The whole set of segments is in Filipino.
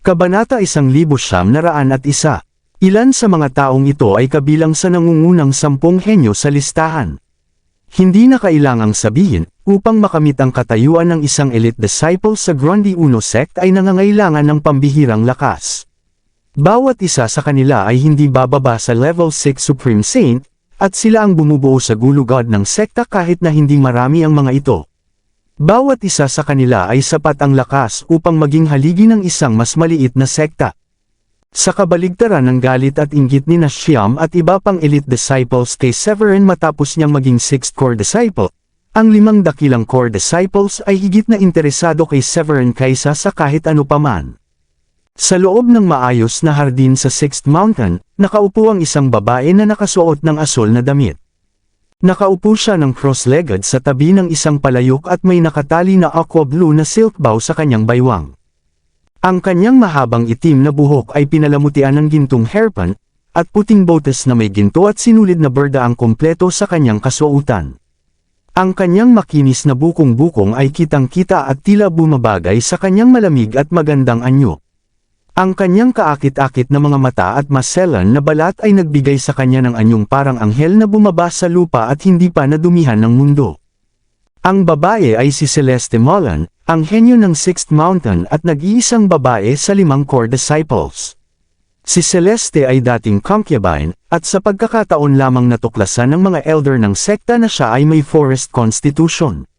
Kabanata 1901. Ilan sa mga taong ito ay kabilang sa nangungunang 10 henyo sa listahan. Hindi na kailangang sabihin, upang makamit ang katayuan ng isang elite disciple sa Grande Uno sect ay nangangailangan ng pambihirang lakas. Bawat isa sa kanila ay hindi bababa sa level 6 Supreme Saint, at sila ang bumubuo sa gulugod ng sekta kahit na hindi marami ang mga ito. Bawat isa sa kanila ay sapat ang lakas upang maging haligi ng isang mas maliit na sekta. Sa kabaligtaran ng galit at inggit ni Shyam at iba pang elite disciples kay Severin matapos niyang maging 6th core disciple, ang 5 dakilang core disciples ay higit na interesado kay Severin kaysa sa kahit ano paman. Sa loob ng maayos na hardin sa 6th Mountain, nakaupo ang isang babae na nakasuot ng asul na damit. Nakaupo siya ng cross-legged sa tabi ng isang palayok at may nakatali na aqua blue na silk bow sa kanyang baywang. Ang kanyang mahabang itim na buhok ay pinalamutian ng gintong hairpan, at puting botes na may ginto at sinulid na berda ang kompleto sa kanyang kasuotan. Ang kanyang makinis na bukong-bukong ay kitang-kita at tila bumabagay sa kanyang malamig at magandang anyo. Ang kanyang kaakit-akit na mga mata at maselan na balat ay nagbigay sa kanya ng anyong parang anghel na bumaba sa lupa at hindi pa nadumihan ng mundo. Ang babae ay si Celeste Molan, ang henyo ng 6th Mountain at nag-iisang babae sa 5 core disciples. Si Celeste ay dating concubine, at sa pagkakataon lamang natuklasan ng mga elder ng sekta na siya ay may forest constitution.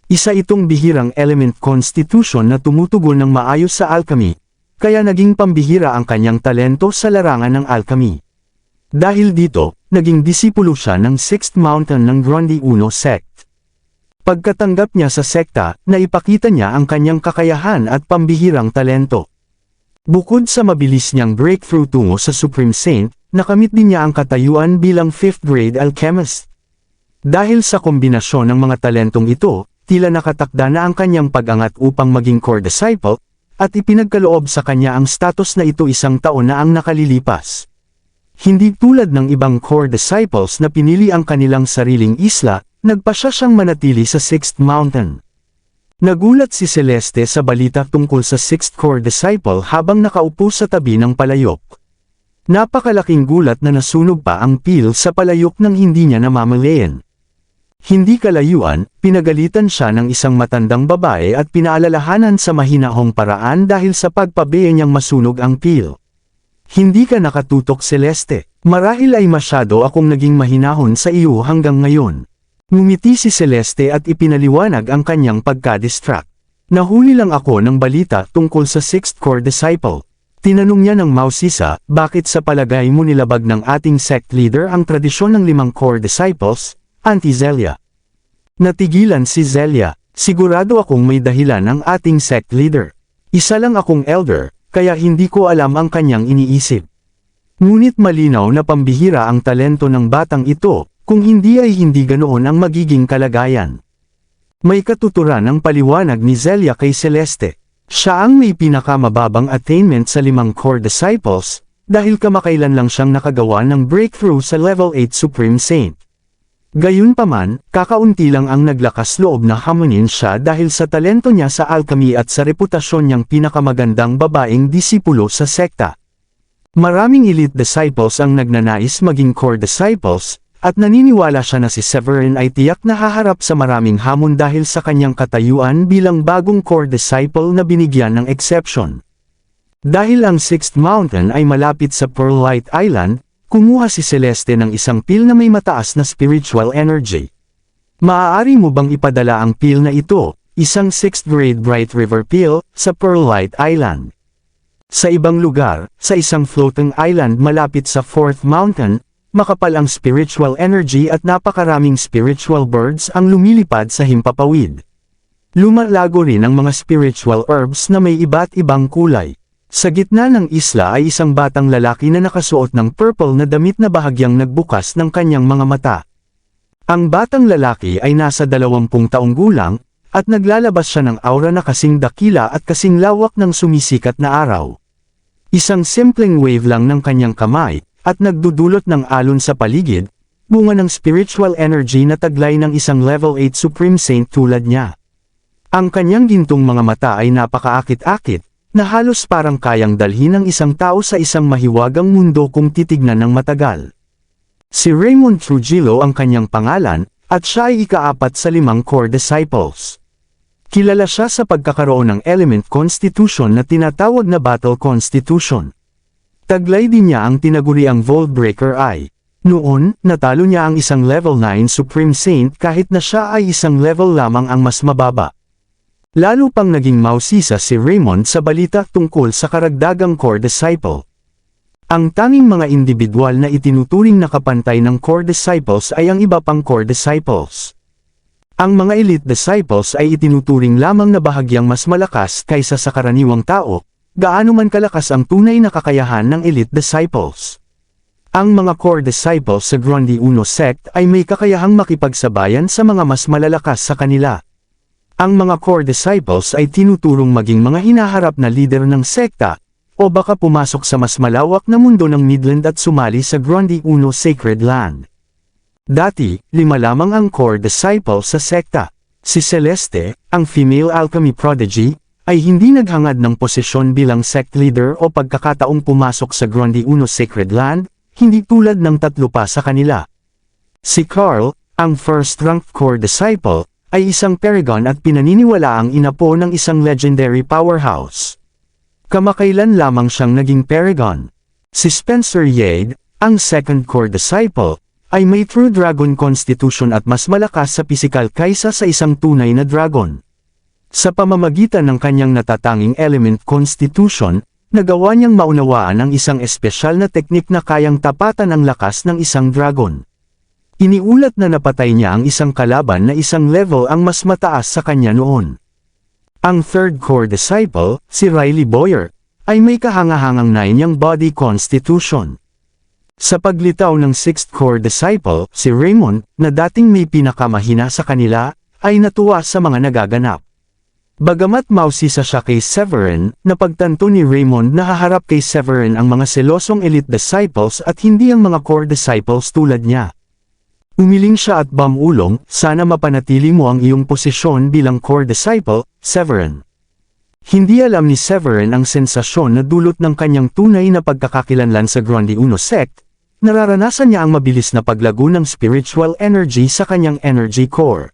Isa itong bihirang element constitution na tumutugon ng maayos sa alchemy, kaya naging pambihira ang kanyang talento sa larangan ng alchemy. Dahil dito, naging disipulo siya ng 6th Mountain ng Grande Uno sect. Pagkatanggap niya sa sekta, naipakita niya ang kanyang kakayahan at pambihirang talento. Bukod sa mabilis niyang breakthrough tungo sa Supreme Saint, nakamit din niya ang katayuan bilang 5th grade alchemist. Dahil sa kombinasyon ng mga talentong ito, tila nakatakda na ang kanyang pag-angat upang maging core disciple, at ipinagkaloob sa kanya ang status na ito 1 taon na ang nakalilipas. Hindi tulad ng ibang core disciples na pinili ang kanilang sariling isla, nagpasya siyang manatili sa 6th Mountain. Nagulat si Celeste sa balita tungkol sa 6th core disciple habang nakaupo sa tabi ng palayok. Napakalaking gulat na nasunog pa ang pil sa palayok nang hindi niya namamalayan. Hindi kalayuan, pinagalitan siya ng isang matandang babae at pinaalalahanan sa mahinahong paraan dahil sa pagpabeya niyang masunog ang pil. Hindi ka nakatutok, Celeste. Marahil ay masyado akong naging mahinahon sa iyo hanggang ngayon. Ngumiti si Celeste at ipinaliwanag ang kanyang pagka-distract. Nahuli lang ako ng balita tungkol sa 6th core disciple. Tinanong niya ng Mausisa, bakit sa palagay mo nilabag ng ating sect leader ang tradisyon ng 5 core disciples, Auntie Zelia? Natigilan si Zelia. Sigurado akong may dahilan ang ating sect leader. Isa lang akong elder, kaya hindi ko alam ang kanyang iniisip. Ngunit malinaw na pambihira ang talento ng batang ito, kung hindi ay hindi ganoon ang magiging kalagayan. May katuturan ang paliwanag ni Zelia kay Celeste. Siya ang may pinakamababang attainment sa 5 core disciples, dahil kamakailan lang siyang nakagawa ng breakthrough sa level 8 Supreme Saint. Gayunpaman, kakaunti lang ang naglakas loob na hamunin siya dahil sa talento niya sa alchemy at sa reputasyon niyang pinakamagandang babaeng disipulo sa sekta. Maraming elite disciples ang nagnanais maging core disciples, at naniniwala siya na si Severin ay tiyak na haharap sa maraming hamon dahil sa kanyang katayuan bilang bagong core disciple na binigyan ng exception. Dahil ang 6th Mountain ay malapit sa Pearlite Island, kumuha si Celeste ng isang pil na may mataas na spiritual energy. Maaari mo bang ipadala ang pil na ito, isang 6th grade Bright River pill, sa Pearlite Island? Sa ibang lugar, sa isang floating island malapit sa 4th Mountain, makapal ang spiritual energy at napakaraming spiritual birds ang lumilipad sa himpapawid. Lumalago rin ang mga spiritual herbs na may iba't ibang kulay. Sa gitna ng isla ay isang batang lalaki na nakasuot ng purple na damit na bahagyang nagbukas ng kanyang mga mata. Ang batang lalaki ay nasa 20 taong gulang, at naglalabas siya ng aura na kasing dakila at kasing lawak ng sumisikat na araw. Isang simpleng wave lang ng kanyang kamay, at nagdudulot ng alon sa paligid, bunga ng spiritual energy na taglay ng isang level 8 Supreme Saint tulad niya. Ang kanyang gintong mga mata ay napakaakit-akit, na halos parang kayang dalhin ng isang tao sa isang mahiwagang mundo kung titignan ng matagal. Si Raymond Trujillo ang kanyang pangalan, at siya ay ika-4 sa 5 core disciples. Kilala siya sa pagkakaroon ng element constitution na tinatawag na battle constitution. Taglay din niya ang tinaguriang Vault Breaker Eye. Noon, natalo niya ang isang level 9 Supreme Saint kahit na siya ay isang level lamang ang mas mababa. Lalo pang naging mausisa si Raymond sa balita tungkol sa karagdagang core disciple. Ang tanging mga individual na itinuturing na kapantay ng core disciples ay ang iba pang core disciples. Ang mga elite disciples ay itinuturing lamang na bahagyang mas malakas kaysa sa karaniwang tao, gaano man kalakas ang tunay na kakayahan ng elite disciples. Ang mga core disciples sa Grundy Uno sect ay may kakayahang makipagsabayan sa mga mas malalakas sa kanila. Ang mga core disciples ay tinuturong maging mga hinaharap na leader ng sekta, o baka pumasok sa mas malawak na mundo ng Midland at sumali sa Grundy Uno Sacred Land. Dati, 5 lamang ang core disciples sa sekta. Si Celeste, ang female alchemy prodigy, ay hindi naghangad ng posisyon bilang sect leader o pagkakataong pumasok sa Grundy Uno Sacred Land, hindi tulad ng 3 pa sa kanila. Si Carl, ang first-ranked core disciple, ay isang paragon at pinaniniwalaang inapo ng isang legendary powerhouse. Kamakailan lamang siyang naging paragon. Si Spencer Yade, ang second core disciple, ay may true dragon constitution at mas malakas sa pisikal kaysa sa isang tunay na dragon. Sa pamamagitan ng kanyang natatanging element constitution, nagawa niyang maunawaan ang isang espesyal na teknik na kayang tapatan ang lakas ng isang dragon. Iniulat na napatay niya ang isang kalaban na isang level ang mas mataas sa kanya noon. Ang third core disciple, si Riley Boyer, ay may kahangahangang 9 yang body constitution. Sa paglitaw ng 6th core disciple, si Raymond, na dating may pinakamahina sa kanila, ay natuwa sa mga nagaganap. Bagamat mausisa siya kay Severin, napagtanto ni Raymond na haharap kay Severin ang mga selosong elite disciples at hindi ang mga core disciples tulad niya. Umiling siya at bamulong, sana mapanatili mo ang iyong posisyon bilang core disciple, Severin. Hindi alam ni Severin ang sensasyon na dulot ng kanyang tunay na pagkakakilanlan sa Grundy Uno sect, nararanasan niya ang mabilis na paglago ng spiritual energy sa kanyang energy core.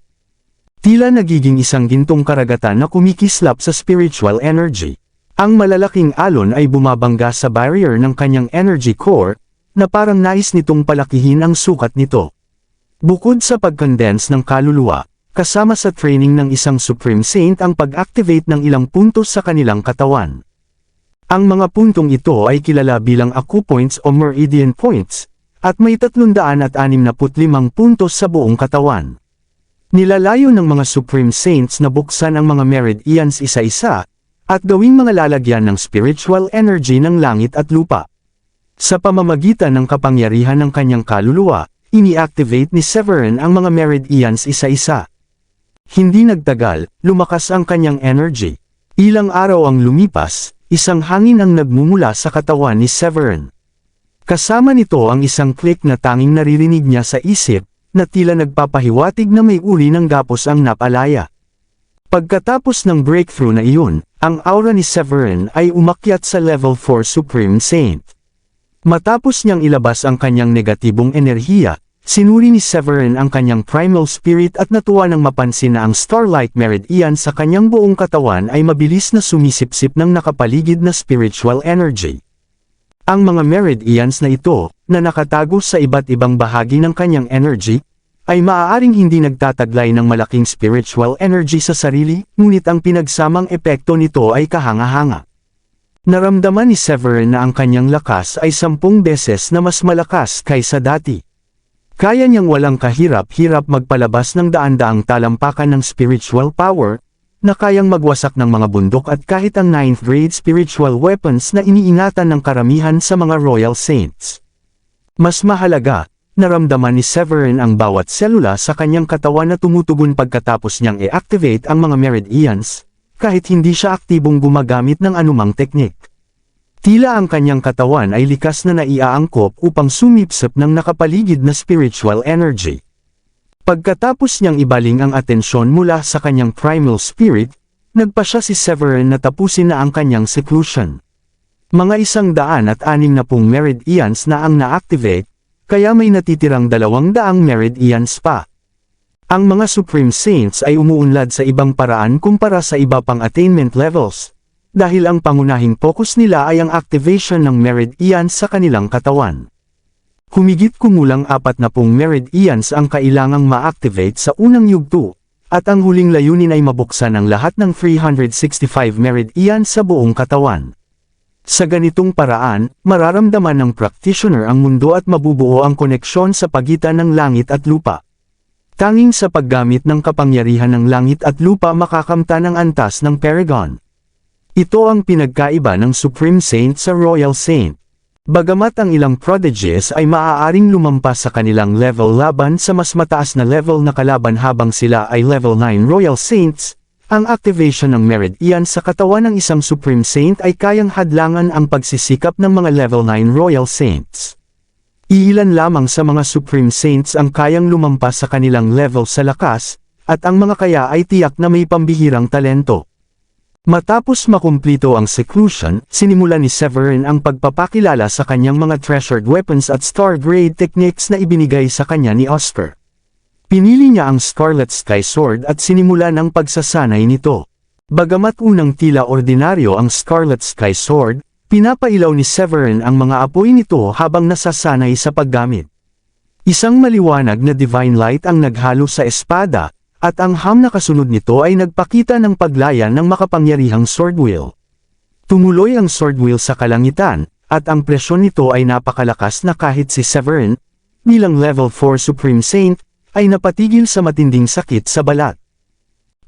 Tila nagiging isang gintong karagatan na kumikislap sa spiritual energy. Ang malalaking alon ay bumabangga sa barrier ng kanyang energy core, na parang nais nitong palakihin ang sukat nito. Bukod sa pag-condense ng kaluluwa, kasama sa training ng isang Supreme Saint ang pag-activate ng ilang puntos sa kanilang katawan. Ang mga puntong ito ay kilala bilang acupoints o meridian points, at may 365 puntos sa buong katawan. Nilalayo ng mga Supreme Saints na buksan ang mga meridians isa-isa, at gawing mga lalagyan ng spiritual energy ng langit at lupa. Sa pamamagitan ng kapangyarihan ng kanyang kaluluwa, ini-activate ni Severin ang mga meridians isa-isa. Hindi nagtagal, lumakas ang kanyang energy. Ilang araw ang lumipas, isang hangin ang nagmumula sa katawan ni Severin. Kasama nito ang isang click na tanging naririnig niya sa isip, na tila nagpapahiwatig na may uri ng gapos ang napalaya. Pagkatapos ng breakthrough na iyon, ang aura ni Severin ay umakyat sa level 4 Supreme Saint. Matapos niyang ilabas ang kanyang negatibong enerhiya, sinuri ni Severin ang kanyang primal spirit at natuwa nang mapansin na ang Starlight Meridian sa kanyang buong katawan ay mabilis na sumisipsip ng nakapaligid na spiritual energy. Ang mga meridians na ito, na nakatago sa iba't ibang bahagi ng kanyang energy, ay maaaring hindi nagtataglay ng malaking spiritual energy sa sarili, ngunit ang pinagsamang epekto nito ay kahanga-hanga. Naramdaman ni Severin na ang kanyang lakas ay 10 beses na mas malakas kaysa dati. Kaya niyang walang kahirap-hirap magpalabas ng daan-daang talampakan ng spiritual power, na kayang magwasak ng mga bundok at kahit ang 9th grade spiritual weapons na iniingatan ng karamihan sa mga Royal Saints. Mas mahalaga, naramdaman ni Severin ang bawat selula sa kanyang katawan na tumutugon pagkatapos niyang i-activate ang mga meridians, kahit hindi siya aktibong gumagamit ng anumang teknik. Tila ang kanyang katawan ay likas na naiaangkop upang sumipsip ng nakapaligid na spiritual energy. Pagkatapos niyang ibaling ang atensyon mula sa kanyang primal spirit, nagpasya si Severin na tapusin na ang kanyang seclusion. Mga 160 meridians na ang na-activate, kaya may natitirang 200 meridians pa. Ang mga Supreme Saints ay umuunlad sa ibang paraan kumpara sa iba pang attainment levels, dahil ang pangunahing focus nila ay ang activation ng meridians sa kanilang katawan. Humigit-kumulang 40 meridians ang kailangang ma-activate sa unang yugto, at ang huling layunin ay mabuksan ang lahat ng 365 meridians sa buong katawan. Sa ganitong paraan, mararamdaman ng practitioner ang mundo at mabubuo ang koneksyon sa pagitan ng langit at lupa. Tanging sa paggamit ng kapangyarihan ng langit at lupa makakamtan ang antas ng Paragon. Ito ang pinagkaiba ng Supreme Saint sa Royal Saint. Bagamat ang ilang prodigies ay maaaring lumampas sa kanilang level laban sa mas mataas na level na kalaban habang sila ay level 9 Royal Saints, ang activation ng meridian sa katawan ng isang Supreme Saint ay kayang hadlangan ang pagsisikap ng mga level 9 Royal Saints. Iilan lamang sa mga Supreme Saints ang kayang lumampas sa kanilang level sa lakas, at ang mga kaya ay tiyak na may pambihirang talento. Matapos makumplito ang seclusion, sinimula ni Severin ang pagpapakilala sa kanyang mga treasured weapons at star-grade techniques na ibinigay sa kanya ni Oscar. Pinili niya ang Scarlet Sky Sword at sinimula ng pagsasanay nito. Bagamat unang tila ordinaryo ang Scarlet Sky Sword, pinapailaw ni Severin ang mga apoy nito habang nasasanay sa paggamit. Isang maliwanag na divine light ang naghalo sa espada, at ang na kasunod nito ay nagpakita ng paglayan ng makapangyarihang sword wheel. Tumuloy ang sword wheel sa kalangitan, at ang presyon nito ay napakalakas na kahit si Severin, bilang level 4 Supreme Saint, ay napatigil sa matinding sakit sa balat.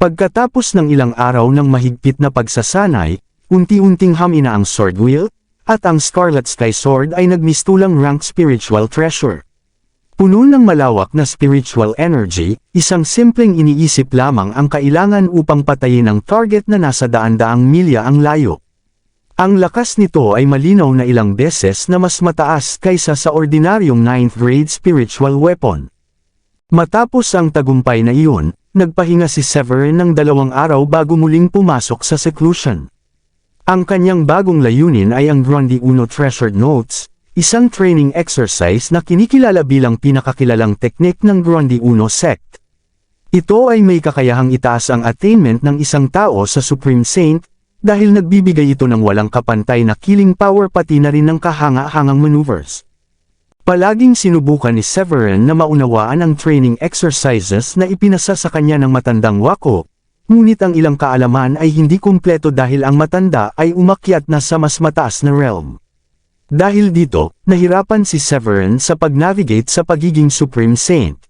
Pagkatapos ng ilang araw ng mahigpit na pagsasanay, unti-unting hamina ang sword wheel, at ang Scarlet Sky Sword ay nagmistulang rank spiritual treasure. Puno ng malawak na spiritual energy, isang simpleng iniisip lamang ang kailangan upang patayin ang target na nasa daan-daang milya ang layo. Ang lakas nito ay malinaw na ilang beses na mas mataas kaysa sa ordinaryong 9th grade spiritual weapon. Matapos ang tagumpay na iyon, nagpahinga si Severin ng 2 araw bago muling pumasok sa seclusion. Ang kanyang bagong layunin ay ang Grundy Uno Treasured Notes, isang training exercise na kinikilala bilang pinakakilalang teknik ng Grundy Uno sect. Ito ay may kakayahang itaas ang attainment ng isang tao sa Supreme Saint, dahil nagbibigay ito ng walang kapantay na killing power pati na rin ng kahanga-hangang maneuvers. Palaging sinubukan ni Severin na maunawaan ang training exercises na ipinasa sa kanya ng matandang wako, ngunit ang ilang kaalaman ay hindi kumpleto dahil ang matanda ay umakyat na sa mas mataas na realm. Dahil dito, nahirapan si Severin sa pag-navigate sa pagiging Supreme Saint.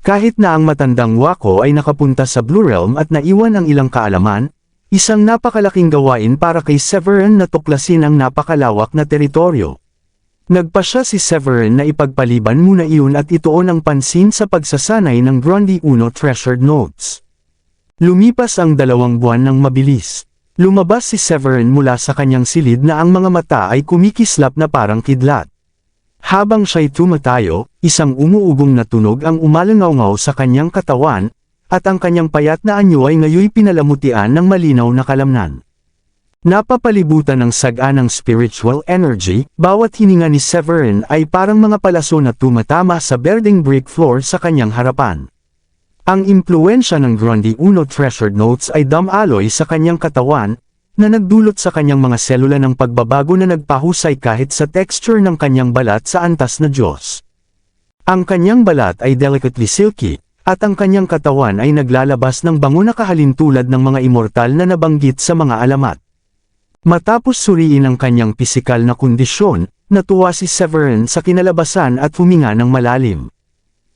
Kahit na ang matandang wako ay nakapunta sa Blue Realm at naiwan ang ilang kaalaman, isang napakalaking gawain para kay Severin na tuklasin ang napakalawak na teritoryo. Nagpasya si Severin na ipagpaliban muna iyon at ituon ang pansin sa pagsasanay ng Grundy Uno Treasured Notes. Lumipas ang 2 buwan ng mabilis. Lumabas si Severin mula sa kanyang silid na ang mga mata ay kumikislap na parang kidlat. Habang siya'y tumatayo, isang umuugong na tunog ang umalangaw sa kanyang katawan, at ang kanyang payat na anyo ay ngayoy pinalamutian ng malinaw na kalamnan. Napapalibutan ng saganang spiritual energy, bawat hininga ni Severin ay parang mga palaso na tumatama sa berdeng brick floor sa kanyang harapan. Ang impluensya ng Grundy Uno Treasured Notes ay damaloy sa kanyang katawan, na nagdulot sa kanyang mga selula ng pagbabago na nagpahusay kahit sa texture ng kanyang balat sa antas na Diyos. Ang kanyang balat ay delicately silky, at ang kanyang katawan ay naglalabas ng bango na kahalintulad ng mga immortal na nabanggit sa mga alamat. Matapos suriin ang kanyang pisikal na kondisyon, natuwa si Severin sa kinalabasan at huminga ng malalim.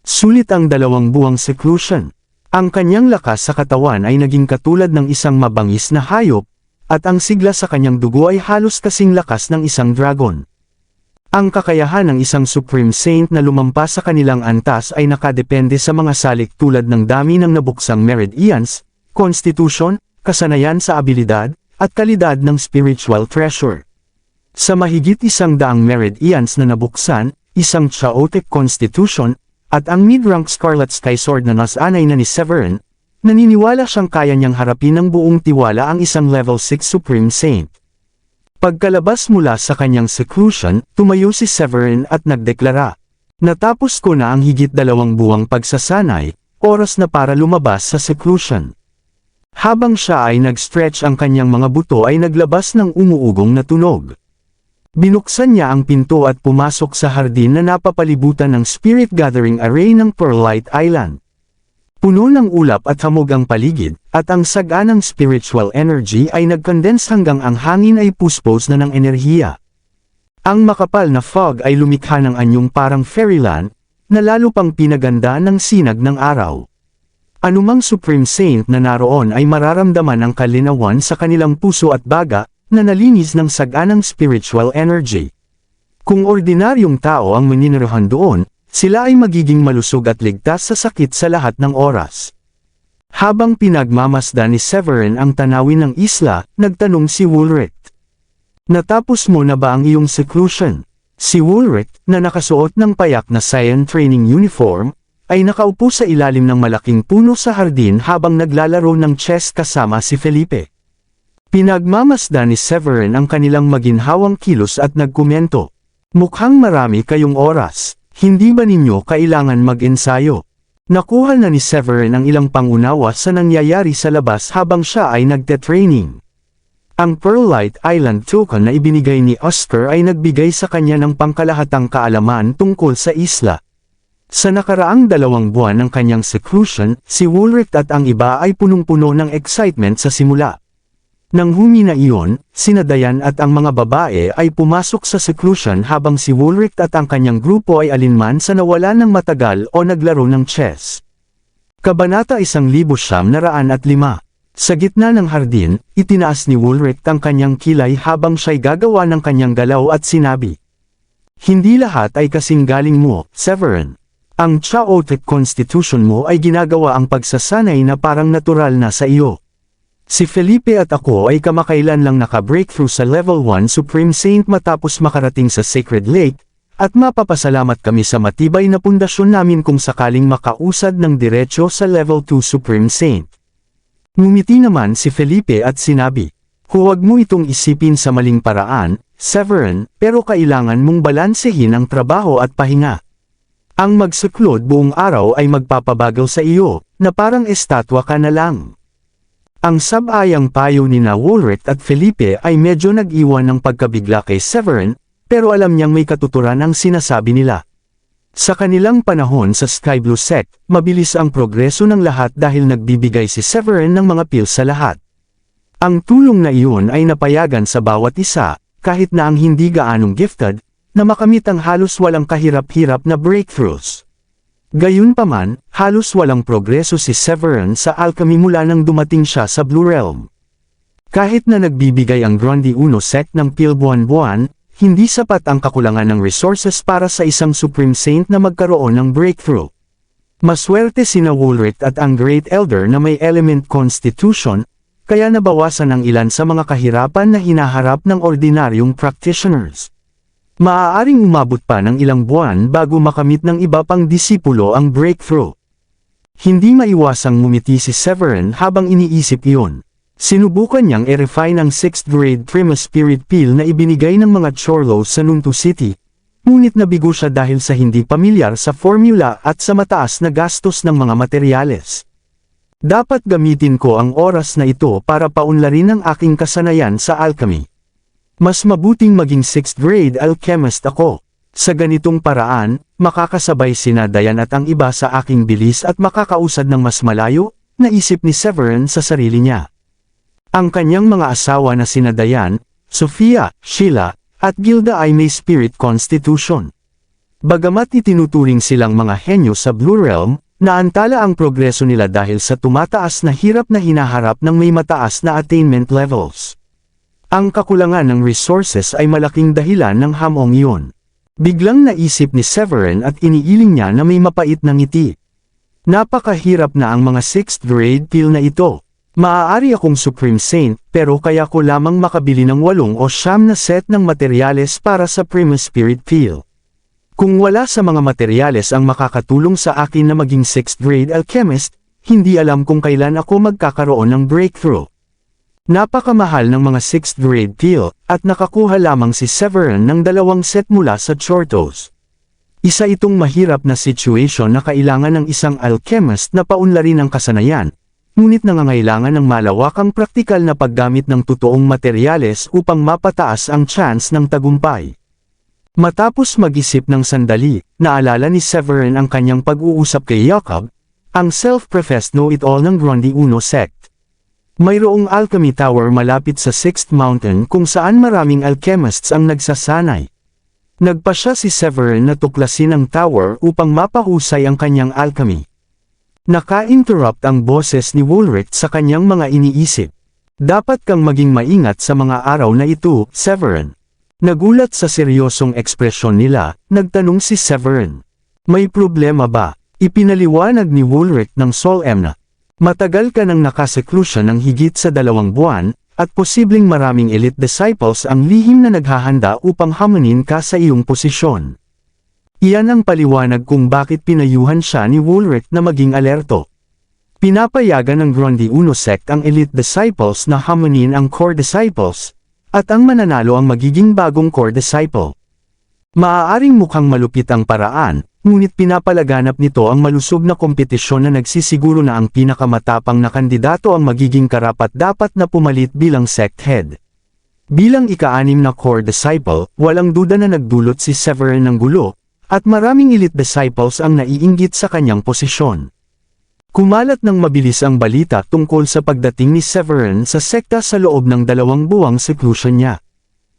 Sulit ang 2 buwang seclusion. Ang kanyang lakas sa katawan ay naging katulad ng isang mabangis na hayop, at ang sigla sa kanyang dugo ay halos kasing lakas ng isang dragon. Ang kakayahan ng isang Supreme Saint na lumampas sa kanilang antas ay nakadepende sa mga salik tulad ng dami ng nabuksang meridians, constitution, kasanayan sa abilidad, at kalidad ng spiritual treasure. Sa mahigit 100 meridians na nabuksan, isang chaotic constitution, at ang mid-rank Scarlet Sky Sword na nasanay na ni Severin, naniniwala siyang kaya niyang harapin ng buong tiwala ang isang level 6 Supreme Saint. Pagkalabas mula sa kanyang seclusion, tumayo si Severin at nagdeklara, "Natapos ko na ang higit 2 buwang pagsasanay, oras na para lumabas sa seclusion." Habang siya ay nag-stretch, ang kanyang mga buto ay naglabas ng umuugong na tunog. Binuksan niya ang pinto at pumasok sa hardin na napapalibutan ng Spirit Gathering Array ng Pearlite Island. Puno ng ulap at hamog ang paligid, at ang saganang spiritual energy ay nag-condense hanggang ang hangin ay puspos na ng enerhiya. Ang makapal na fog ay lumikha ng anyong parang fairyland, na lalo pang pinaganda ng sinag ng araw. Anumang Supreme Saint na naroon ay mararamdaman ang kalinawan sa kanilang puso at baga, na nalinis ng saganang spiritual energy. Kung ordinaryong tao ang maninirahan doon, sila ay magiging malusog at ligtas sa sakit sa lahat ng oras. Habang pinagmamasdan ni Severin ang tanawin ng isla, nagtanong si Woolrich, "Natapos mo na ba ang iyong seclusion?" Si Woolrich, na nakasuot ng payak na Saiyan training uniform, ay nakaupo sa ilalim ng malaking puno sa hardin habang naglalaro ng chess kasama si Felipe. Pinagmamasdan ni Severin ang kanilang maginhawang kilos at nagkomento, "Mukhang marami kayong oras, hindi ba ninyo kailangan mag-ensayo?" Nakuha na ni Severin ang ilang pangunawa sa nangyayari sa labas habang siya ay nagte-training. Ang Pearlite Island token na ibinigay ni Oscar ay nagbigay sa kanya ng pangkalahatang kaalaman tungkol sa isla. Sa nakaraang 2 buwan ng kanyang seclusion, si Woolrich at ang iba ay punong-puno ng excitement sa simula. Nang humina iyon, sina Dayan at ang mga babae ay pumasok sa seclusion habang si Woolrich at ang kanyang grupo ay alinman sa nawala ng matagal o naglaro ng chess. Kabanata 1905. Sa gitna ng hardin, itinaas ni Woolrich ang kanyang kilay habang siya'y gagawa ng kanyang galaw at sinabi, "Hindi lahat ay kasing galing mo, Severin. Ang chaotic constitution mo ay ginagawa ang pagsasanay na parang natural na sa iyo. Si Felipe at ako ay kamakailan lang naka-breakthrough sa level 1 Supreme Saint matapos makarating sa Sacred Lake, at mapapasalamat kami sa matibay na pundasyon namin kung sakaling makausad ng diretsyo sa level 2 Supreme Saint." Ngumiti naman si Felipe at sinabi, "Huwag mo itong isipin sa maling paraan, Severin, pero kailangan mong balansehin ang trabaho at pahinga. Ang magsuklod buong araw ay magpapabagal sa iyo, na parang estatwa ka na lang." Ang sab-ayang payo ni Woolrich at Felipe ay medyo nag-iwan ng pagkabigla kay Severin, pero alam niyang may katuturan ang sinasabi nila. Sa kanilang panahon sa Sky Blue Sect, mabilis ang progreso ng lahat dahil nagbibigay si Severin ng mga pills sa lahat. Ang tulong na iyon ay napayagan sa bawat isa, kahit na ang hindi gaanong gifted, na makamit ang halos walang kahirap-hirap na breakthroughs. Gayunpaman, halos walang progreso si Severin sa alchemy mula nang dumating siya sa Blue Realm. Kahit na nagbibigay ang Grundy Uno set ng pill buwan-buwan, hindi sapat ang kakulangan ng resources para sa isang Supreme Saint na magkaroon ng breakthrough. Maswerte sina Woolrich at ang Great Elder na may element constitution, kaya nabawasan ang ilan sa mga kahirapan na hinaharap ng ordinaryong practitioners. Maaaring umabot pa ng ilang buwan bago makamit ng iba pang disipulo ang breakthrough. Hindi maiwasang ngumiti si Severin habang iniisip iyon. Sinubukan niyang i-refine ang 6th grade Primus Spirit Pill na ibinigay ng mga Chorlos sa Nuntu City, ngunit nabigo siya dahil sa hindi pamilyar sa formula at sa mataas na gastos ng mga materyales. "Dapat gamitin ko ang oras na ito para paunlarin ang aking kasanayan sa alchemy. Mas mabuting maging 6th grade alchemist ako. Sa ganitong paraan, makakasabay sina Dayan at ang iba sa aking bilis at makakausad ng mas malayo," naisip ni Severin sa sarili niya. Ang kanyang mga asawa na sina Dayan, Sofia, Sheila, at Gilda ay may spirit constitution. Bagamat itinuturing silang mga henyo sa Blue Realm, naantala ang progreso nila dahil sa tumataas na hirap na hinaharap ng may mataas na attainment levels. Ang kakulangan ng resources ay malaking dahilan ng hamong iyon. Biglang naisip ni Severin at iniiling niya na may mapait na ngiti. "Napakahirap na ang mga 6th grade pill na ito. Maaari akong Supreme Saint, pero kaya ko lamang makabili ng 8 o 9 na set ng materyales para sa Primus Spirit Pill. Kung wala sa mga materyales ang makakatulong sa akin na maging 6th grade alchemist, hindi alam kung kailan ako magkakaroon ng breakthrough. Napakamahal ng mga 6th grade pill, at nakakuha lamang si Severin ng 2 set mula sa Chortos. Isa itong mahirap na situation na kailangan ng isang alchemist na paunlarin ang kasanayan, ngunit nangangailangan ng malawakang praktikal na paggamit ng totoong materyales upang mapataas ang chance ng tagumpay. Matapos mag-isip ng sandali, naalala ni Severin ang kanyang pag-uusap kay Jacob, ang self-professed know-it-all ng Grundy Uno sect. Mayroong alchemy tower malapit sa 6th Mountain kung saan maraming alchemists ang nagsasanay. Nagpasya si Severin na tuklasin ang tower upang mapahusay ang kanyang alchemy. Naka-interrupt ang boses ni Woolrich sa kanyang mga iniisip. Dapat kang maging maingat sa mga araw na ito, Severin. Nagulat sa seryosong ekspresyon nila, nagtanong si Severin. May problema ba? Ipinaliwanag ni Woolrich ng solemn na. Matagal ka nang nakaseklusyon ng higit sa 2 buwan, at posibleng maraming elite disciples ang lihim na naghahanda upang hamunin ka sa iyong posisyon. Iyan ang paliwanag kung bakit pinayuhan siya ni Woolrich na maging alerto. Pinapayagan ng Grundy Uno sect ang elite disciples na hamunin ang core disciples, at ang mananalo ang magiging bagong core disciple. Maaaring mukhang malupit ang paraan, ngunit pinapalaganap nito ang malusog na kompetisyon na nagsisiguro na ang pinakamatapang na kandidato ang magiging karapat-dapat na pumalit bilang sect head. Bilang ika-6 na core disciple, walang duda na nagdulot si Severin ng gulo, at maraming elite disciples ang naiinggit sa kanyang posisyon. Kumalat ng mabilis ang balita tungkol sa pagdating ni Severin sa sekta sa loob ng 2 buwang seclusion niya.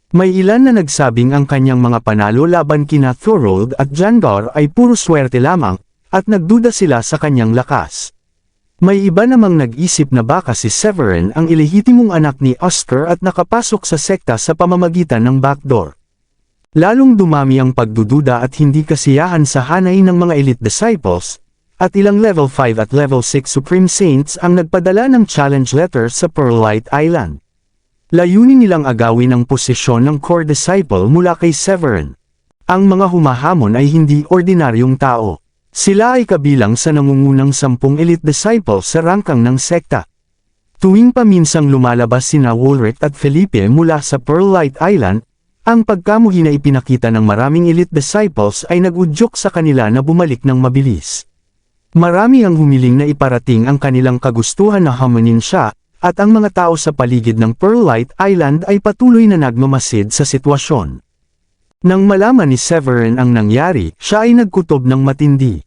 May ilan na nagsabing ang kanyang mga panalo laban kina Thorold at Jangar ay puro swerte lamang, at nagduda sila sa kanyang lakas. May iba namang nag-isip na baka si Severin ang ilehitimong anak ni Oscar at nakapasok sa sekta sa pamamagitan ng backdoor. Lalong dumami ang pagdududa at hindi kasiyahan sa hanay ng mga elite disciples, at ilang level 5 at level 6 Supreme Saints ang nagpadala ng challenge letter sa Pearlite Island. Layunin nilang agawin ang posisyon ng core disciple mula kay Severin. Ang mga humahamon ay hindi ordinaryong tao. Sila ay kabilang sa nangungunang 10 elite disciples sa rangkang ng sekta. Tuwing paminsang lumalabas sina Woolrich at Felipe mula sa Pearlite Island, ang pagkamuhi na ipinakita ng maraming elite disciples ay nag-udyok sa kanila na bumalik ng mabilis. Marami ang humiling na iparating ang kanilang kagustuhan na hamunin siya, at ang mga tao sa paligid ng Pearlite Island ay patuloy na nagmamasid sa sitwasyon. Nang malaman ni Severin ang nangyari, siya ay nagkutob ng matindi.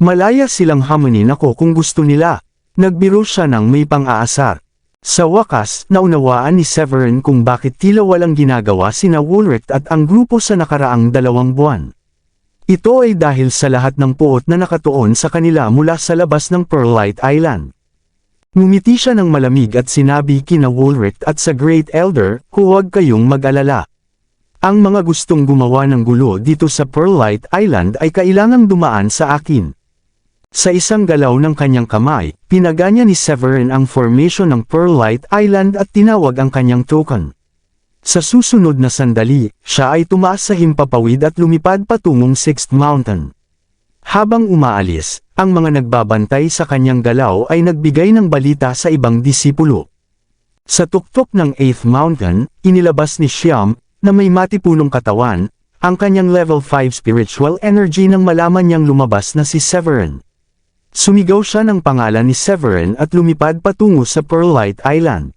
Malaya silang hamunin ako kung gusto nila. Nagbiro siya ng may pang-aasar. Sa wakas, naunawaan ni Severin kung bakit tila walang ginagawa sina Woolrich at ang grupo sa nakaraang 2 buwan. Ito ay dahil sa lahat ng puot na nakatuon sa kanila mula sa labas ng Pearlite Island. Ngumiti siya ng malamig at sinabi kina Woolrich at sa Great Elder, huwag kayong mag-alala. Ang mga gustong gumawa ng gulo dito sa Pearlite Island ay kailangang dumaan sa akin. Sa isang galaw ng kanyang kamay, pinaganya ni Severin ang formation ng Pearlite Island at tinawag ang kanyang token. Sa susunod na sandali, siya ay tumaas sa himpapawid at lumipad patungong 6th Mountain. Habang umaalis, ang mga nagbabantay sa kanyang galaw ay nagbigay ng balita sa ibang disipulo. Sa tuktok ng 8th Mountain, inilabas ni Shyam, na may matipunong katawan, ang kanyang level 5 spiritual energy nang malaman niyang lumabas na si Severin. Sumigaw siya ng pangalan ni Severin at lumipad patungo sa Pearlite Island.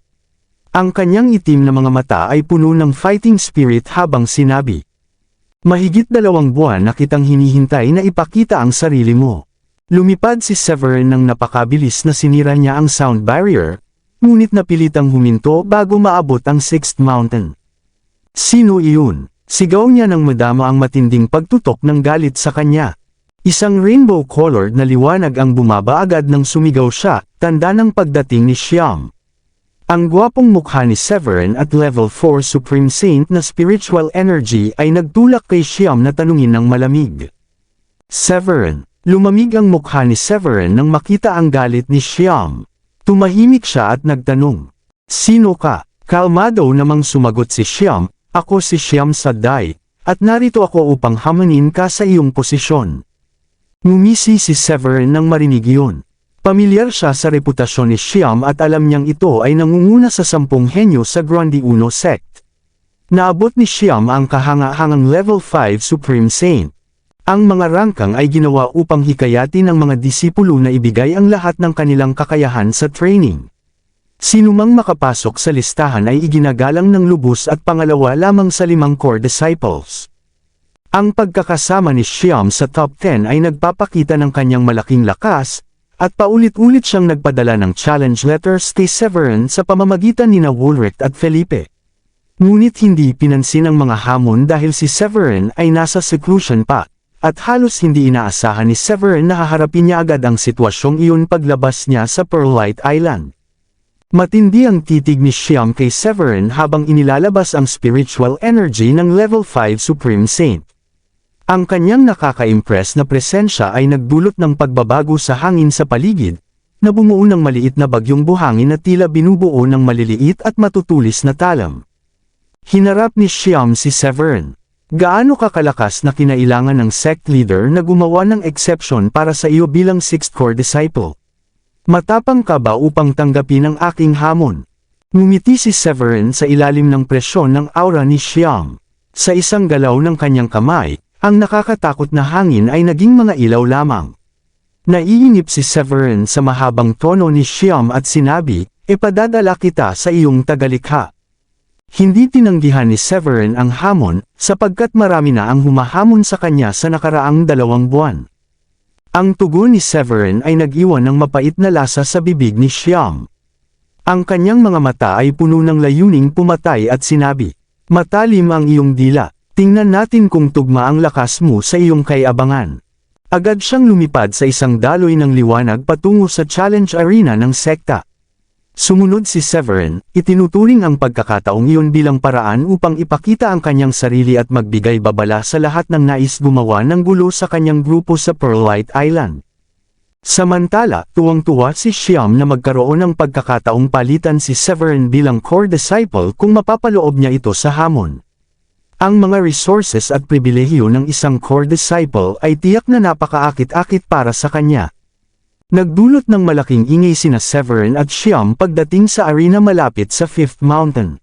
Ang kanyang itim na mga mata ay puno ng fighting spirit habang sinabi, "Mahigit 2 buwan na kitang hinihintay na ipakita ang sarili mo." Lumipad si Severin ng napakabilis na sinira niya ang sound barrier, ngunit napilitang huminto bago maabot ang 6th Mountain. "Sino iyon?" Sigaw niya nang madama ang matinding pagtutok ng galit sa kanya. Isang rainbow-colored na liwanag ang bumaba agad nang sumigaw siya, tanda ng pagdating ni Shyam. Ang gwapong mukha ni Severin at level 4 Supreme Saint na spiritual energy ay nagtulak kay Shyam na tanungin ng malamig. "Severin." Lumamig ang mukha ni Severin nang makita ang galit ni Shyam. Tumahimik siya at nagtanong, "Sino ka?" Kalmado namang sumagot si Shyam, "Ako si Shyam Saday, at narito ako upang hamunin ka sa iyong posisyon." Ngumisi si Severin nang marinig iyon. Pamilyar siya sa reputasyon ni Xiam at alam niyang ito ay nangunguna sa 10 henyo sa Grande Uno sect. Naabot ni Xiam ang kahanga-hangang level 5 Supreme Saint. Ang mga rangkang ay ginawa upang hikayatin ng mga disipulo na ibigay ang lahat ng kanilang kakayahan sa training. Sinumang makapasok sa listahan ay iginagalang ng lubos at pangalawa lamang sa 5 core disciples. Ang pagkakasama ni Xiam sa top 10 ay nagpapakita ng kanyang malaking lakas, at paulit-ulit siyang nagpadala ng challenge letters kay Severin sa pamamagitan nina Woolrich at Felipe. Ngunit hindi pinansin ang mga hamon dahil si Severin ay nasa seclusion pa, at halos hindi inaasahan ni Severin na haharapin niya agad ang sitwasyong iyon paglabas niya sa Pearlite Island. Matindi ang titig ni Xiam kay Severin habang inilalabas ang spiritual energy ng level 5 Supreme Saint. Ang kanyang nakaka-impress na presensya ay nagdulot ng pagbabago sa hangin sa paligid, na bumuo ng maliit na bagyong buhangin na tila binubuo ng maliliit at matutulis na talam. Hinarap ni Xiam si Severin. Gaano kakalakas na kinailangan ng sect leader na gumawa ng exception para sa iyo bilang 6th core disciple? Matapang ka ba upang tanggapin ang aking hamon? Ngumiti si Severin sa ilalim ng presyon ng aura ni Xiam. Sa isang galaw ng kanyang kamay, ang nakakatakot na hangin ay naging mga ilaw lamang. Naiinip si Severin sa mahabang tono ni Xiam at sinabi, "Ipadadala kita sa iyong tagalikha." Hindi tinanggihan ni Severin ang hamon, sapagkat marami na ang humahamon sa kanya sa nakaraang 2 buwan. Ang tugon ni Severin ay nag-iwan ng mapait na lasa sa bibig ni Xiam. Ang kanyang mga mata ay puno ng layuning pumatay at sinabi, "Matalim ang iyong dila. Tingnan natin kung tugma ang lakas mo sa iyong kay-abangan." Agad siyang lumipad sa isang daloy ng liwanag patungo sa challenge arena ng sekta. Sumunod si Severin, itinuturing ang pagkakataong iyon bilang paraan upang ipakita ang kanyang sarili at magbigay babala sa lahat ng nais gumawa ng gulo sa kanyang grupo sa Pearlite Island. Samantala, tuwang-tuwa si Xiam na magkaroon ng pagkakataong palitan si Severin bilang core disciple kung mapapaloob niya ito sa hamon. Ang mga resources at pribilehiyo ng isang core disciple ay tiyak na napakaakit-akit para sa kanya. Nagdulot ng malaking ingay sina Severin at Xiam pagdating sa arena malapit sa 5th Mountain.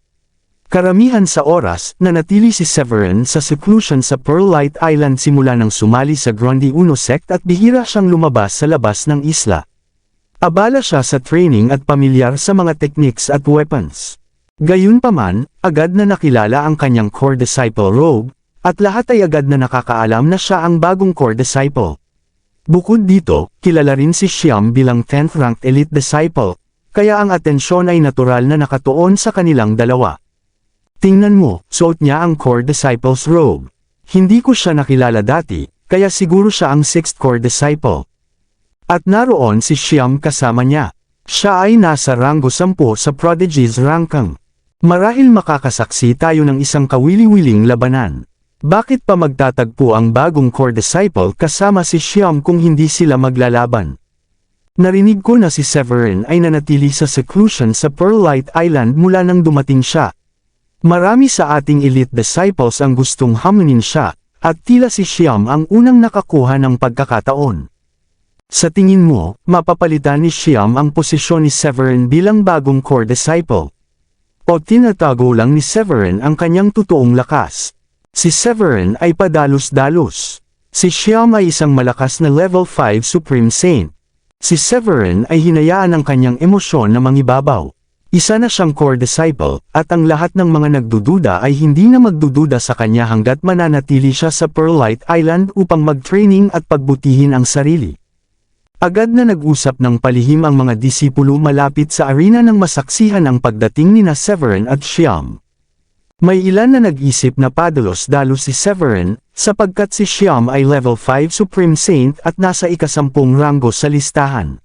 Karamihan sa oras, nanatili si Severin sa seclusion sa Pearlite Island simula nang sumali sa Grande Uno sect at bihira siyang lumabas sa labas ng isla. Abala siya sa training at pamilyar sa mga techniques at weapons. Gayunpaman, agad na nakilala ang kanyang core disciple Rogue, at lahat ay agad na nakakaalam na siya ang bagong core disciple. Bukod dito, kilala rin si Xiam bilang 10th ranked elite disciple, kaya ang atensyon ay natural na nakatuon sa kanilang dalawa. Tingnan mo, suot niya ang core disciple's robe. Hindi ko siya nakilala dati, kaya siguro siya ang 6th core disciple. At naroon si Xiam kasama niya. Siya ay nasa ranggo 10 sa Prodigy's rankang. Marahil makakasaksi tayo ng isang kawili-wiling labanan. Bakit pa magtatagpo ang bagong core disciple kasama si Xiam kung hindi sila maglalaban? Narinig ko na si Severin ay nanatili sa seclusion sa Pearlite Island mula nang dumating siya. Marami sa ating elite disciples ang gustong hamunin siya, at tila si Xiam ang unang nakakuha ng pagkakataon. Sa tingin mo, mapapalitan ni Xiam ang posisyon ni Severin bilang bagong core disciple? O tinatago lang ni Severin ang kanyang totoong lakas? Si Severin ay padalos-dalos. Si Xiam ay isang malakas na level 5 Supreme Saint. Si Severin ay hinayaan ang kanyang emosyon na mangibabaw. Isa na siyang core disciple, at ang lahat ng mga nagdududa ay hindi na magdududa sa kanya hanggat mananatili siya sa Pearlite Island upang mag-training at pagbutihin ang sarili. Agad na nag-usap ng palihim ang mga disipulo malapit sa arena nang masaksihan ang pagdating nina Severin at Xiam. May ilan na nag-isip na padalos-dalos si Severin, sapagkat si Xiam ay level 5 Supreme Saint at nasa ika-10 ranggo sa listahan.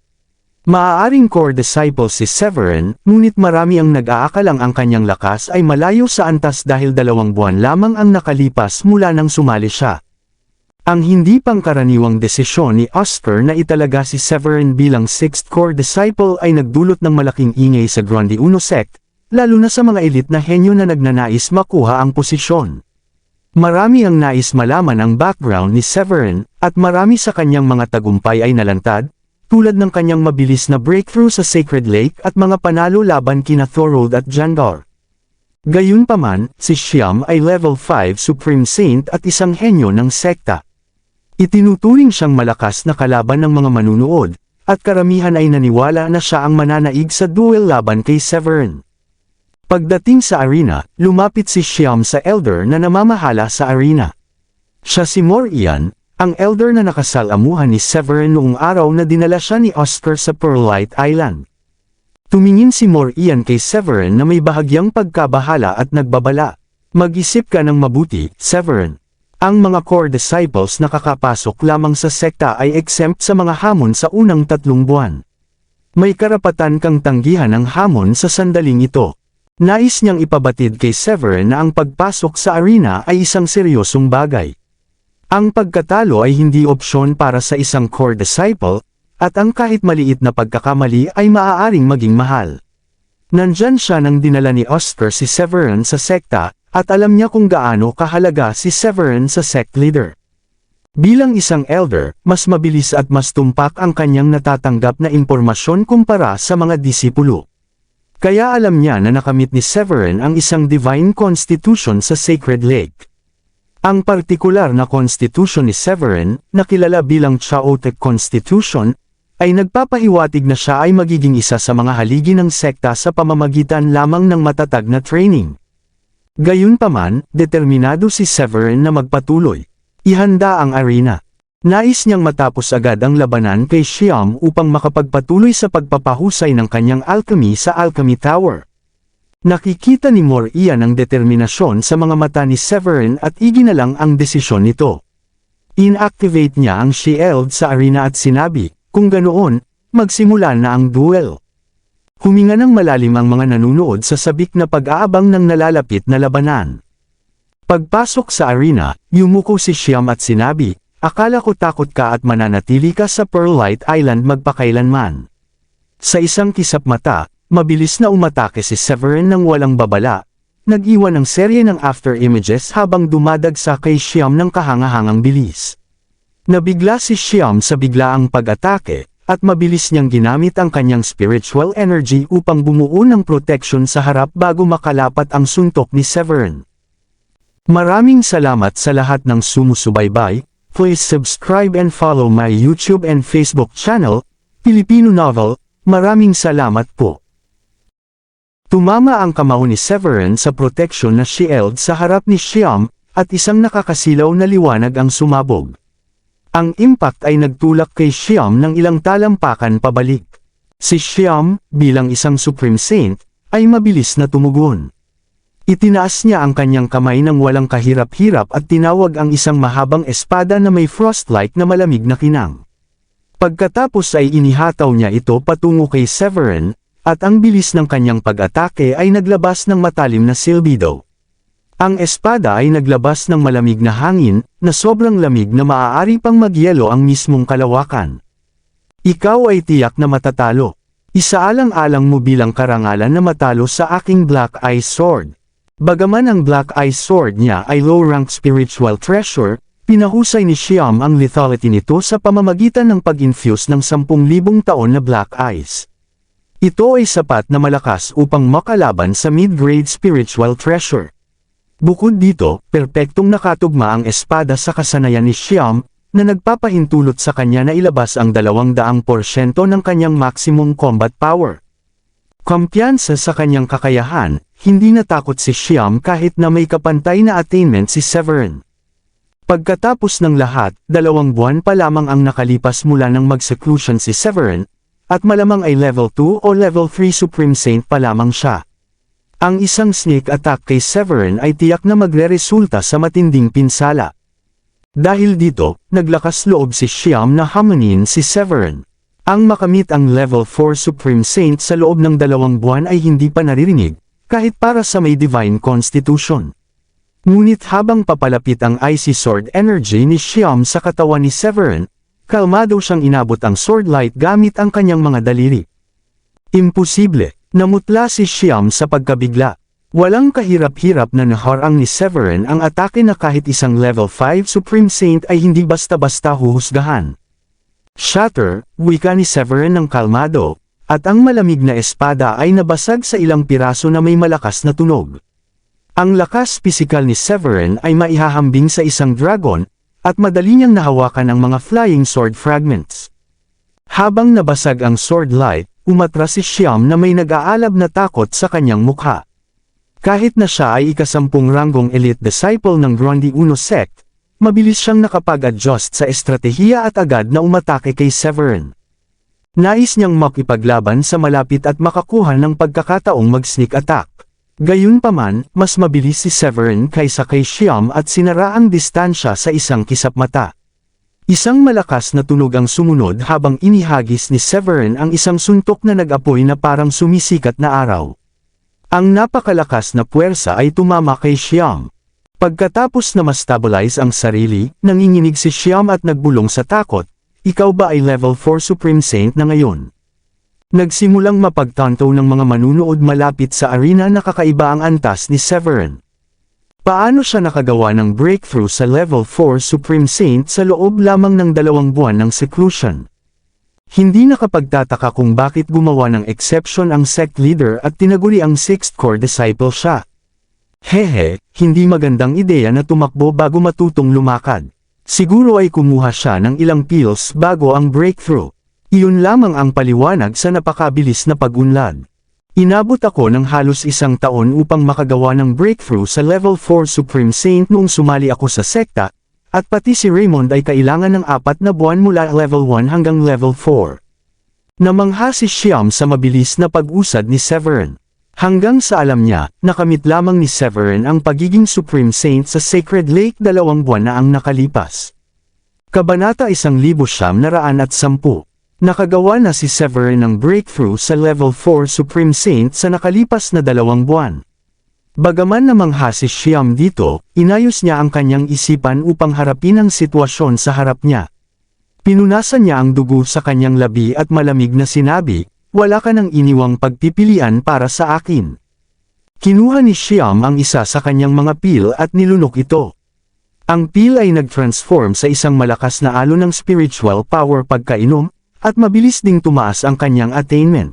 Maaaring core disciple si Severin, ngunit marami ang nag-aakalang ang kanyang lakas ay malayo sa antas dahil 2 buwan lamang ang nakalipas mula nang sumali siya. Ang hindi pangkaraniwang desisyon ni Oscar na italaga si Severin bilang 6th core disciple ay nagdulot ng malaking ingay sa Grande Uno sect, lalo na sa mga elite na henyo na nagnanais makuha ang posisyon. Marami ang nais malaman ang background ni Severin, at marami sa kanyang mga tagumpay ay nalantad, tulad ng kanyang mabilis na breakthrough sa Sacred Lake at mga panalo laban kina Thorold at Jandar. Gayunpaman, si Shyam ay level 5 Supreme Saint at isang henyo ng sekta. Itinuturing siyang malakas na kalaban ng mga manunood, at karamihan ay naniwala na siya ang mananaig sa duel laban kay Severin. Pagdating sa arena, lumapit si Shyam sa elder na namamahala sa arena. Siya si Morian, ang elder na nakasalamuhan ni Severin noong araw na dinala siya ni Oscar sa Pearlite Island. Tumingin si Morian kay Severin na may bahagyang pagkabahala at nagbabala. Mag-isip ka ng mabuti, Severin. Ang mga core disciples na kakapasok lamang sa sekta ay exempt sa mga hamon sa unang 3 buwan. May karapatan kang tanggihan ang hamon sa sandaling ito. Nais niyang ipabatid kay Severin na ang pagpasok sa arena ay isang seryosong bagay. Ang pagkatalo ay hindi opsyon para sa isang core disciple, at ang kahit maliit na pagkakamali ay maaaring maging mahal. Nandyan siya nang dinala ni Oscar si Severin sa sekta, at alam niya kung gaano kahalaga si Severin sa sect leader. Bilang isang elder, mas mabilis at mas tumpak ang kanyang natatanggap na impormasyon kumpara sa mga disipulo. Kaya alam niya na nakamit ni Severin ang isang divine constitution sa Sacred Lake. Ang partikular na constitution ni Severin, na kilala bilang Chaotic Constitution, ay nagpapahiwatig na siya ay magiging isa sa mga haligi ng sekta sa pamamagitan lamang ng matatag na training. Gayunpaman, determinado si Severin na magpatuloy. Ihanda ang arena. Nais niyang matapos agad ang labanan kay Shyam upang makapagpatuloy sa pagpapahusay ng kanyang alchemy sa Alchemy Tower. Nakikita ni Morian ang determinasyon sa mga mata ni Severin at iginalang ang desisyon nito. Inactivate niya ang shield sa arena at sinabi, kung ganoon, magsimula na ang duel. Huminga ng malalim ang mga nanunood sa sabik na pag-aabang ng nalalapit na labanan. Pagpasok sa arena, yumuko si Shyam at sinabi, akala ko takot ka at mananatili ka sa Pearlite Island magpakailanman. Sa isang kisap mata, mabilis na umatake si Severin ng walang babala, nag-iwan ng serye ng after images habang dumadagsa kay Shyam ng kahangahangang bilis. Nabigla si Shyam sa biglaang pag-atake, at mabilis niyang ginamit ang kanyang spiritual energy upang bumuo ng protection sa harap bago makalapat ang suntok ni Severin. Maraming salamat sa lahat ng sumusubaybay. Please subscribe and follow my YouTube and Facebook channel, Filipino Novel. Maraming salamat po. Tumama ang kamao ni Severin sa protection na shield sa harap ni Shyam, at isang nakakasilaw na liwanag ang sumabog. Ang impact ay nagtulak kay Shyam ng ilang talampakan pabalik. Si Shyam, bilang isang Supreme Saint, ay mabilis na tumugon. Itinaas niya ang kanyang kamay ng walang kahirap-hirap at tinawag ang isang mahabang espada na may frost-like na malamig na kinang. Pagkatapos ay inihataw niya ito patungo kay Severin, at ang bilis ng kanyang pag-atake ay naglabas ng matalim na silbido. Ang espada ay naglabas ng malamig na hangin, na sobrang lamig na maaari pang magyelo ang mismong kalawakan. Ikaw ay tiyak na matatalo. Isaalang-alang mo bilang karangalan na matalo sa aking Black Ice Sword. Bagaman ang Black Ice Sword niya ay low-rank spiritual treasure, pinahusay ni Shyam ang lethality nito sa pamamagitan ng pag-infuse ng 10,000 taon na Black Ice. Ito ay sapat na malakas upang makalaban sa mid-grade spiritual treasure. Bukod dito, perpektong nakatugma ang espada sa kasanayan ni Shyam, na nagpapahintulot sa kanya na ilabas ang 200% ng kanyang maximum combat power. Kumpiyansa sa kanyang kakayahan, hindi natakot si Shyam kahit na may kapantay na attainment si Severin. Pagkatapos ng lahat, 2 buwan pa lamang ang nakalipas mula ng mag-seclusion si Severin, at malamang ay level 2 o level 3 Supreme Saint pa lamang siya. Ang isang sneak attack kay Severin ay tiyak na magre-resulta sa matinding pinsala. Dahil dito, naglakas loob si Shyam na hamunin si Severin. Ang makamit ang level 4 Supreme Saint sa loob ng 2 buwan ay hindi pa naririnig, kahit para sa may divine constitution. Ngunit habang papalapit ang icy sword energy ni Shyam sa katawan ni Severin, kalmado siyang inabot ang sword light gamit ang kanyang mga daliri. Imposible, namutla si Shyam sa pagkabigla. Walang kahirap-hirap na naharang ni Severin ang atake na kahit isang level 5 Supreme Saint ay hindi basta-basta huhusgahan. Shatter, wika ni Severin ng kalmado, at ang malamig na espada ay nabasag sa ilang piraso na may malakas na tunog. Ang lakas pisikal ni Severin ay maihahambing sa isang dragon, at madali niyang nahawakan ang mga flying sword fragments. Habang nabasag ang sword light, umatras si Xiam na may nag-aalab na takot sa kanyang mukha. Kahit na siya ay ikasampung ranggong elite disciple ng Gronde Uno sect, mabilis siyang nakapag-adjust sa estratehiya at agad na umatake kay Severin. Nais niyang makipaglaban sa malapit at makakuha ng pagkakataong mag-sneak attack. Gayunpaman, mas mabilis si Severin kaysa kay Xiam at sinara ang distansya sa isang kisap mata. Isang malakas na tunog ang sumunod habang inihagis ni Severin ang isang suntok na nag-apoy na parang sumisikat na araw. Ang napakalakas na puwersa ay tumama kay Xiam. Pagkatapos na ma-stabilize ang sarili, nanginginig si Xiam at nagbulong sa takot. Ikaw ba ay level 4 Supreme Saint na ngayon? Nagsimulang mapagtanto ng mga manunood malapit sa arena na kakaiba ang antas ni Severin. Paano siya nakagawa ng breakthrough sa level 4 Supreme Saint sa loob lamang ng 2 buwan ng seclusion? Hindi nakapagtataka kung bakit gumawa ng exception ang sect leader at tinaguri ang 6th core disciple siya. Hehe, hindi magandang ideya na tumakbo bago matutong lumakad. Siguro ay kumuha siya ng ilang pills bago ang breakthrough. Iyon lamang ang paliwanag sa napakabilis na pag-unlad. Inabot ako ng halos 1 taon upang makagawa ng breakthrough sa level 4 Supreme Saint noong sumali ako sa sekta, at pati si Raymond ay kailangan ng 4 na buwan mula level 1 hanggang level 4. Namangha si Xiam sa mabilis na pag-usad ni Severin. Hanggang sa alam niya, nakamit lamang ni Severin ang pagiging Supreme Saint sa Sacred Lake 2 buwan na ang nakalipas. Kabanata 1910. Nakagawa na si Severin ng breakthrough sa level 4 Supreme Saint sa nakalipas na 2 buwan. Bagaman namangha si Xiam dito, inayos niya ang kanyang isipan upang harapin ang sitwasyon sa harap niya. Pinunasan niya ang dugo sa kanyang labi at malamig na sinabi, "Wala ka nang iniwang pagpipilian para sa akin." Kinuha ni Xiam ang isa sa kanyang mga pil at nilunok ito. Ang pil ay nag-transform sa isang malakas na alon ng spiritual power pagkainom, at mabilis ding tumaas ang kanyang attainment.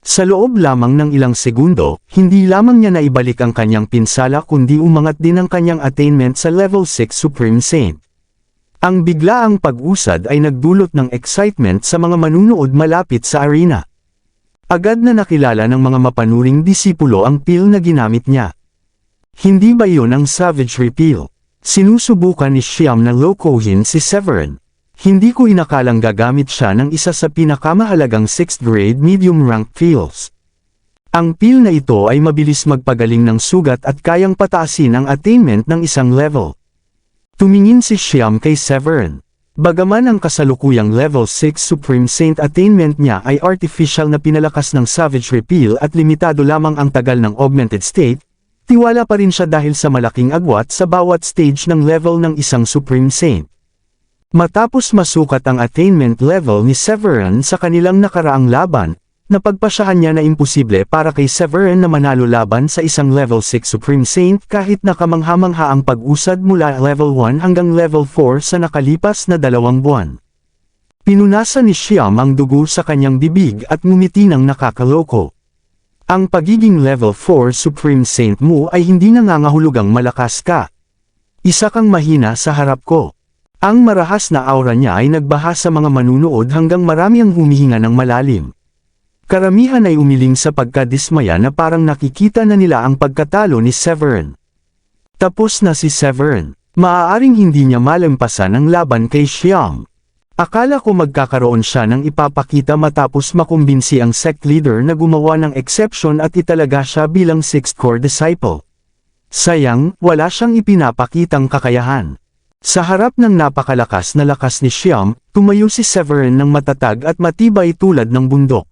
Sa loob lamang ng ilang segundo, hindi lamang niya naibalik ang kanyang pinsala kundi umangat din ang kanyang attainment sa level 6 Supreme Saint. Ang biglaang pag-usad ay nagdulot ng excitement sa mga manunood malapit sa arena. Agad na nakilala ng mga mapanuring disipulo ang pil na ginamit niya. Hindi ba iyon ang savagery pil? Sinusubukan ni Xiam na lokohin si Severin. Hindi ko inakalang gagamit siya ng isa sa pinakamahalagang 6th grade medium rank pills. Ang pil na ito ay mabilis magpagaling ng sugat at kayang pataasin ang attainment ng isang level. Tumingin si Xiam kay Severin. Bagaman ang kasalukuyang level 6 Supreme Saint attainment niya ay artificial na pinalakas ng savagery pil at limitado lamang ang tagal ng augmented state, tiwala pa rin siya dahil sa malaking agwat sa bawat stage ng level ng isang Supreme Saint. Matapos masukat ang attainment level ni Severin sa kanilang nakaraang laban, napagpasyahan niya na imposible para kay Severin na manalo laban sa isang level 6 Supreme Saint kahit nakamangha-mangha ang pag-usad mula level 1 hanggang level 4 sa nakalipas na 2 buwan. Pinunasan ni Xiam ang dugo sa kanyang bibig at ngumiti ng nakakaloko. Ang pagiging level 4 Supreme Saint mo ay hindi nangangahulugang malakas ka. Isa kang mahina sa harap ko. Ang marahas na aura niya ay nagbaha sa mga manunood hanggang marami ang humihinga ng malalim. Karamihan ay umiling sa pagkadismaya na parang nakikita na nila ang pagkatalo ni Severin. Tapos na si Severin. Maaaring hindi niya malampasan ang laban kay Xiam. Akala ko magkakaroon siya ng ipapakita matapos makumbinsi ang sect leader na gumawa ng exception at italaga siya bilang 6th core disciple. Sayang, wala siyang ipinapakitang kakayahan. Sa harap ng napakalakas na lakas ni Xiam, tumayo si Severin ng matatag at matibay tulad ng bundok.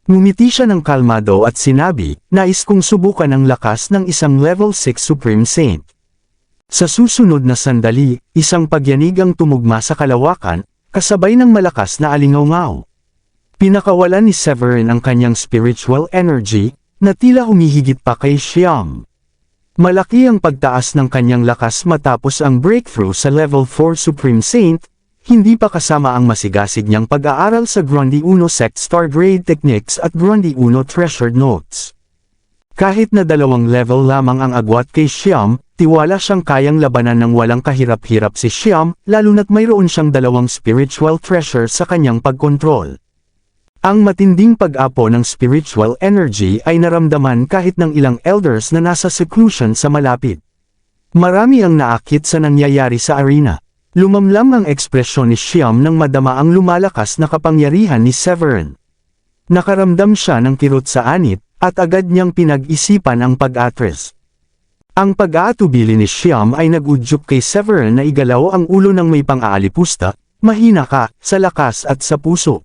Ngumiti siya ng kalmado at sinabi, "Nais kong subukan ang lakas ng isang level 6 Supreme Saint." Sa susunod na sandali, isang pagyanig ang tumugma sa kalawakan, kasabay ng malakas na alingaw-ngaw. Pinakawalan ni Severin ang kanyang spiritual energy, na tila humihigit pa kay Xiam. Malaki ang pagtaas ng kanyang lakas matapos ang breakthrough sa level 4 Supreme Saint, hindi pa kasama ang masigasig niyang pag-aaral sa Grundy Uno Sect Star Grade Techniques at Grundy Uno Treasured Notes. Kahit na 2 level lamang ang agwat kay Xiam, tiwala siyang kayang labanan ng walang kahirap-hirap si Xiam, lalo na't mayroon siyang 2 spiritual treasure sa kanyang pagkontrol. Ang matinding pag-apo ng spiritual energy ay naramdaman kahit ng ilang elders na nasa seclusion sa malapit. Marami ang naakit sa nangyayari sa arena. Lumamlam ang ekspresyon ni Xiam nang madama ang lumalakas na kapangyarihan ni Severin. Nakaramdam siya ng kirot sa anit, at agad niyang pinag-isipan ang pag-atres. Ang pag-aatubili ni Xiam ay nag-udyok kay Severin na igalaw ang ulo ng may pang-aalipusta, mahina ka, sa lakas at sa puso.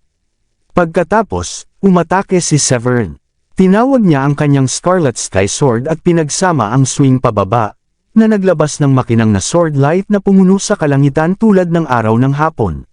Pagkatapos, umatake si Severin. Tinawag niya ang kanyang Scarlet Sky Sword at pinagsama ang swing pababa, na naglabas ng makinang na sword light na pumuno sa kalangitan tulad ng araw ng hapon.